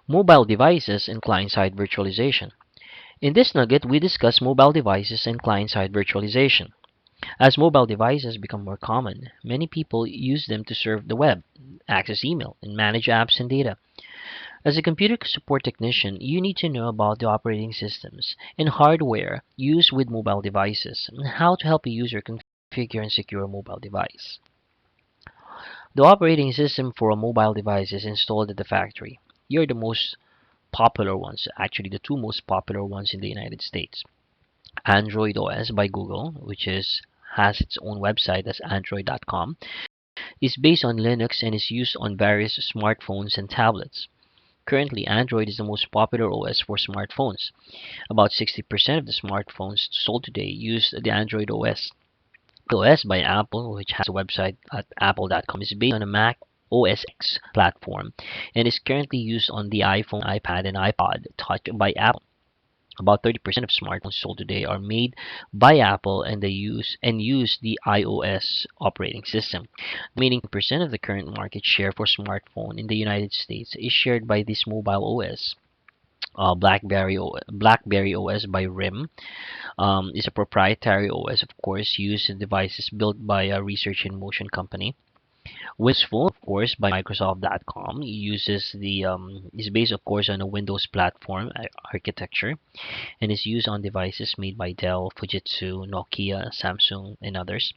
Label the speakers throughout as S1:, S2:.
S1: Mobile devices and client-side virtualization. In this nugget, we discuss mobile devices and client-side virtualization. As mobile devices become more common, many people use them to surf the web, access email, and manage apps and data. As a computer support technician, you need to know about the operating systems and hardware used with mobile devices and how to help a user configure and secure a mobile device. The operating system for a mobile device is installed at the factory. Here are the most popular ones, actually the two most popular ones in the United States. Android OS by Google, which has its own website as android.com, is based on Linux and is used on various smartphones and tablets. Currently, Android is the most popular OS for smartphones. About 60% of the smartphones sold today use the Android OS. OS by Apple, which has a website at apple.com, is based on a Mac OS X platform and is currently used on the iPhone, iPad, and iPod Touch by Apple. About 30% of smartphones sold today are made by Apple and they use the iOS operating system. The remaining percent of the current market share for smartphone in the United States is shared by this mobile OS. BlackBerry OS by RIM is a proprietary OS, of course, used in devices built by a Research in Motion company. Windows Phone, of course, by Microsoft.com uses the is based, of course, on a Windows platform architecture and is used on devices made by Dell, Fujitsu, Nokia, Samsung, and others.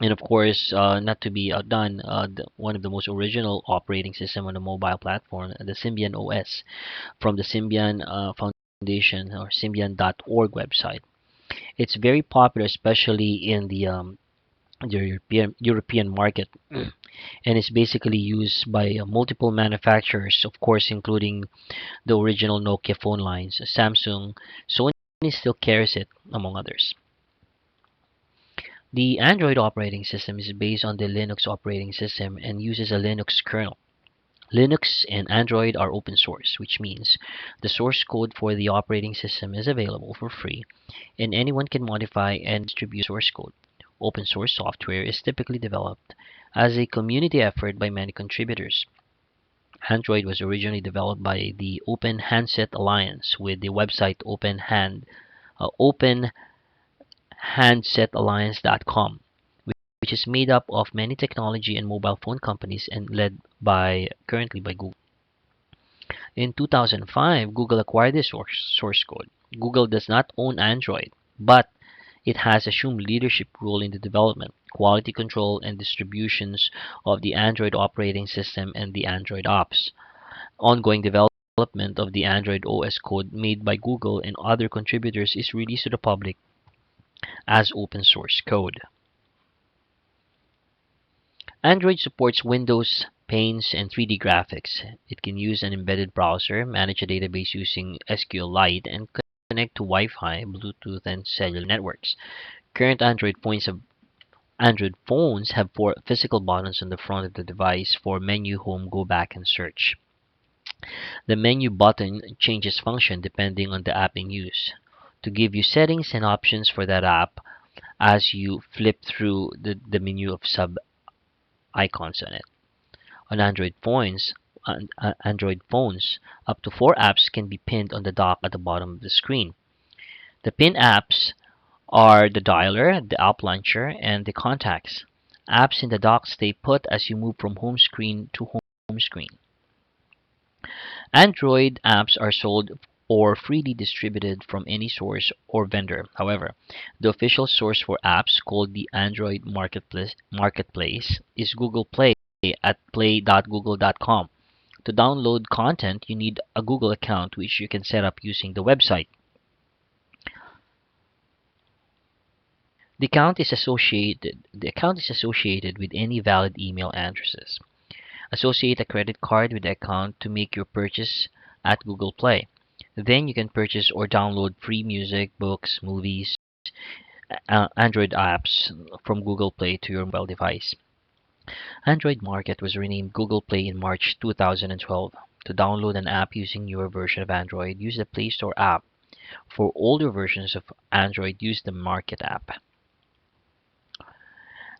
S1: And of course, not to be outdone, one of the most original operating system on a mobile platform, the Symbian OS, from the Symbian Foundation or Symbian.org website. It's very popular, especially in the European market, and is basically used by multiple manufacturers, of course, including the original Nokia phone lines, Samsung, Sony still carries it, among others. The Android operating system is based on the Linux operating system and uses a Linux kernel. Linux and Android are open source, which means the source code for the operating system is available for free and anyone can modify and distribute source code. Open source software is typically developed as a community effort by many contributors. Android was originally developed by the Open Handset Alliance with the website openhandsetalliance.com, which is made up of many technology and mobile phone companies and led by currently by Google. In 2005, Google acquired the source code. Google does not own Android, but it has assumed leadership role in the development, quality control, and distributions of the Android operating system and the Android apps. Ongoing development of the Android OS code made by Google and other contributors is released to the public as open source code. Android supports Windows, Panes, and 3D graphics. It can use an embedded browser, manage a database using SQLite, and connect to Wi-Fi, Bluetooth, and cellular networks. Current Android phones have four physical buttons on the front of the device for menu, home, go back, and search. The menu button changes function depending on the app in use to give you settings and options for that app as you flip through the menu of sub icons on it. On Android phones, up to four apps can be pinned on the dock at the bottom of the screen. The pin apps are the dialer, the app launcher, and the contacts. Apps in the dock stay put as you move from home screen to home screen. Android apps are sold or freely distributed from any source or vendor. However, the official source for apps, called the Android Marketplace, is Google Play at play.google.com. To download content, you need a Google account, which you can set up using the website. The account is associated with any valid email addresses. Associate a credit card with the account to make your purchase at Google Play. Then you can purchase or download free music, books, movies, Android apps from Google Play to your mobile device. Android Market was renamed Google Play in March 2012. To download an app using your version of Android, use the Play Store app. For older versions of Android, use the Market app.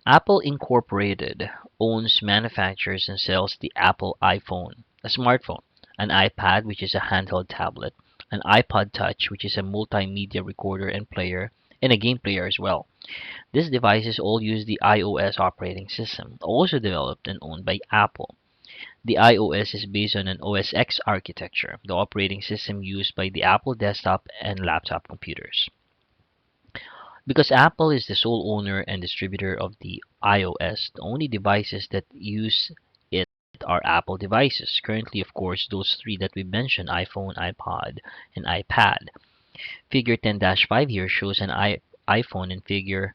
S1: Apple Incorporated owns, manufactures, and sells the Apple iPhone, a smartphone. an iPad, which is a handheld tablet, an iPod Touch, which is a multimedia recorder and player, and a game player as well. These devices all use the iOS operating system, also developed and owned by Apple. The iOS is based on an OS X architecture, the operating system used by the Apple desktop and laptop computers. Because Apple is the sole owner and distributor of the iOS, the only devices that use it are Apple devices. Currently, of course, those three that we mentioned, iPhone, iPod, and iPad. Figure 10-5 here shows an iPhone, and figure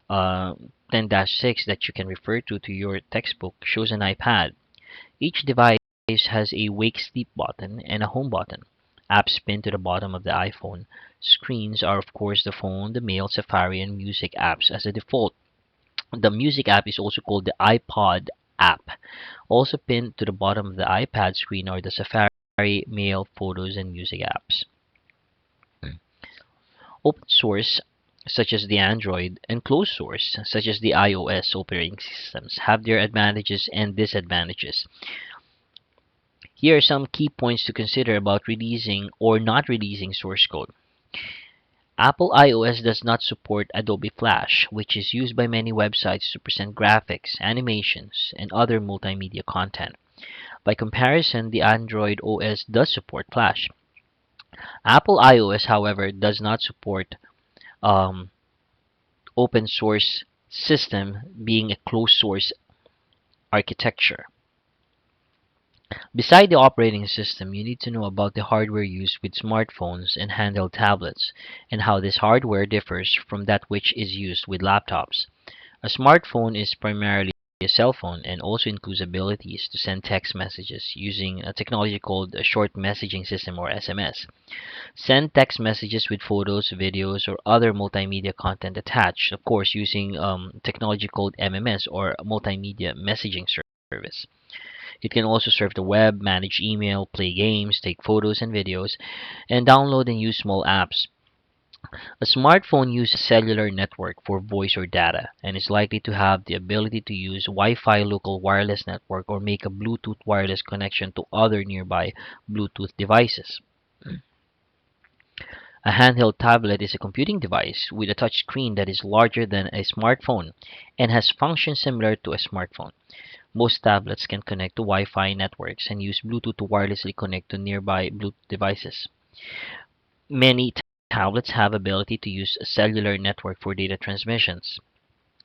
S1: 10-6 that you can refer to your textbook shows an iPad. Each device has a wake sleep button and a home button. Apps pinned to the bottom of the iPhone screens are of course the phone, the mail, Safari, and music apps as a default. The music app is also called the iPod app. Also pinned to the bottom of the iPad screen are the Safari, mail, photos, and music apps. Open source such as the Android and closed source such as the iOS operating systems have their advantages and disadvantages. Here are some key points to consider about releasing or not releasing source code. Apple iOS does not support Adobe Flash, which is used by many websites to present graphics, animations, and other multimedia content. By comparison, the Android OS does support Flash. Apple iOS, however, does not support um, open source system, being a closed source architecture. Beside the operating system, you need to know about the hardware used with smartphones and handheld tablets, and how this hardware differs from that which is used with laptops. A smartphone is primarily a cell phone and also includes abilities to send text messages using a technology called a short messaging system or SMS. Send text messages with photos, videos, or other multimedia content attached, of course, using technology called MMS or multimedia messaging service. It can also surf the web, manage email, play games, take photos and videos, and download and use small apps. A smartphone uses a cellular network for voice or data and is likely to have the ability to use Wi-Fi local wireless network or make a Bluetooth wireless connection to other nearby Bluetooth devices. A handheld tablet is a computing device with a touch screen that is larger than a smartphone and has functions similar to a smartphone. Most tablets can connect to Wi-Fi networks and use Bluetooth to wirelessly connect to nearby Bluetooth devices. Many tablets have ability to use a cellular network for data transmissions.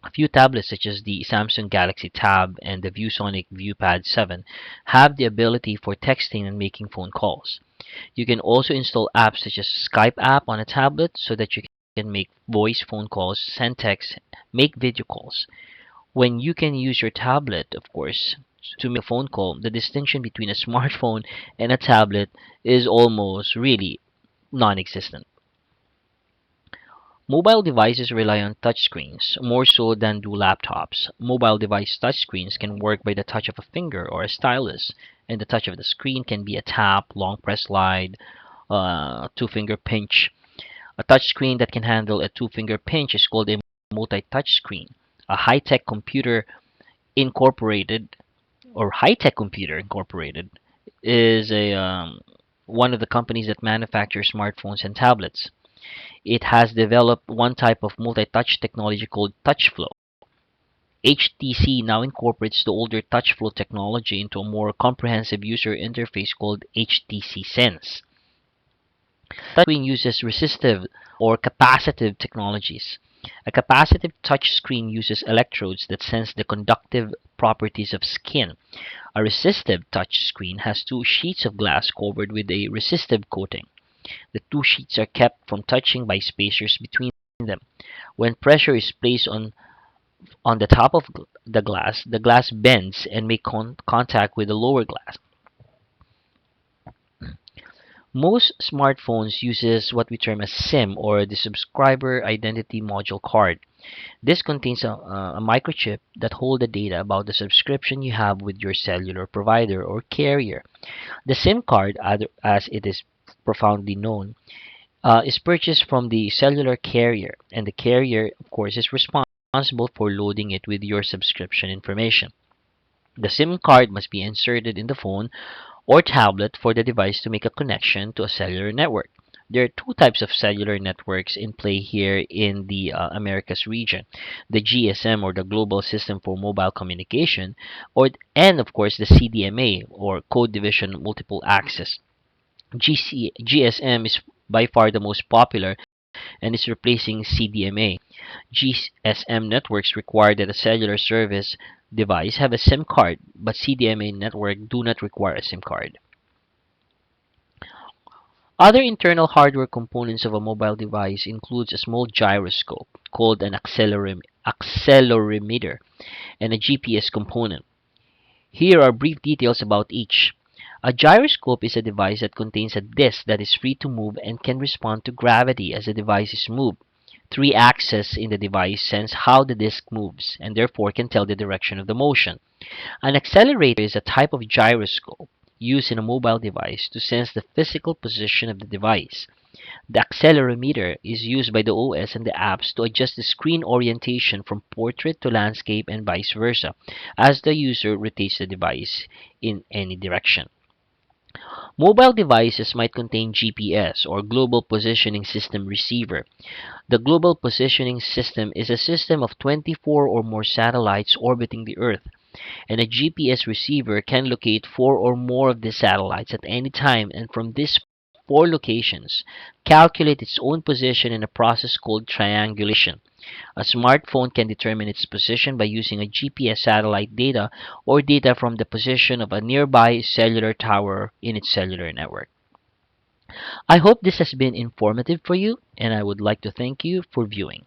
S1: A few tablets such as the Samsung Galaxy Tab and the ViewSonic ViewPad 7 have the ability for texting and making phone calls. You can also install apps such as Skype app on a tablet so that you can make voice phone calls, send text, make video calls. When you can use your tablet, of course, to make a phone call, the distinction between a smartphone and a tablet is almost really non-existent. Mobile devices rely on touchscreens more so than do laptops. Mobile device touchscreens can work by the touch of a finger or a stylus, and the touch of the screen can be a tap, long press slide, two-finger pinch. A touchscreen that can handle a two-finger pinch is called a multi-touch screen. A high-tech computer incorporated or high-tech computer incorporated is a one of the companies that manufacture smartphones and tablets. It has developed one type of multi-touch technology called TouchFlow. HTC now incorporates the older TouchFlow technology into a more comprehensive user interface called HTC Sense. Touchscreen uses resistive or capacitive technologies. A capacitive touchscreen uses electrodes that sense the conductive properties of skin. A resistive touchscreen has two sheets of glass covered with a resistive coating. The two sheets are kept from touching by spacers between them. When pressure is placed on the top of the glass bends and makes contact with the lower glass. Most smartphones uses what we term as SIM or the subscriber identity module card. This contains a microchip that holds the data about the subscription you have with your cellular provider or carrier. The SIM card, as it is profoundly known, is purchased from the cellular carrier, and the carrier, of course, is responsible for loading it with your subscription information. The SIM card must be inserted in the phone or tablet for the device to make a connection to a cellular network. There are two types of cellular networks in play here in the Americas region: the GSM, or the Global System for Mobile Communication, and of course the CDMA, or Code Division Multiple Access. GSM is by far the most popular and is replacing CDMA. GSM networks require that a cellular service device have a SIM card, but CDMA network do not require a SIM card. Other internal hardware components of a mobile device includes a small gyroscope called an accelerometer and a GPS component. Here are brief details about each. A gyroscope is a device that contains a disc that is free to move and can respond to gravity as the device is moved. Three axes in the device sense how the disc moves and therefore can tell the direction of the motion. An accelerator is a type of gyroscope used in a mobile device to sense the physical position of the device. The accelerometer is used by the OS and the apps to adjust the screen orientation from portrait to landscape and vice versa as the user rotates the device in any direction. Mobile devices might contain GPS, or Global Positioning System receiver. The Global Positioning System is a system of 24 or more satellites orbiting the Earth, and a GPS receiver can locate four or more of the satellites at any time, and from these four locations calculate its own position in a process called triangulation. A smartphone can determine its position by using a GPS satellite data or data from the position of a nearby cellular tower in its cellular network. I hope this has been informative for you, and I would like to thank you for viewing.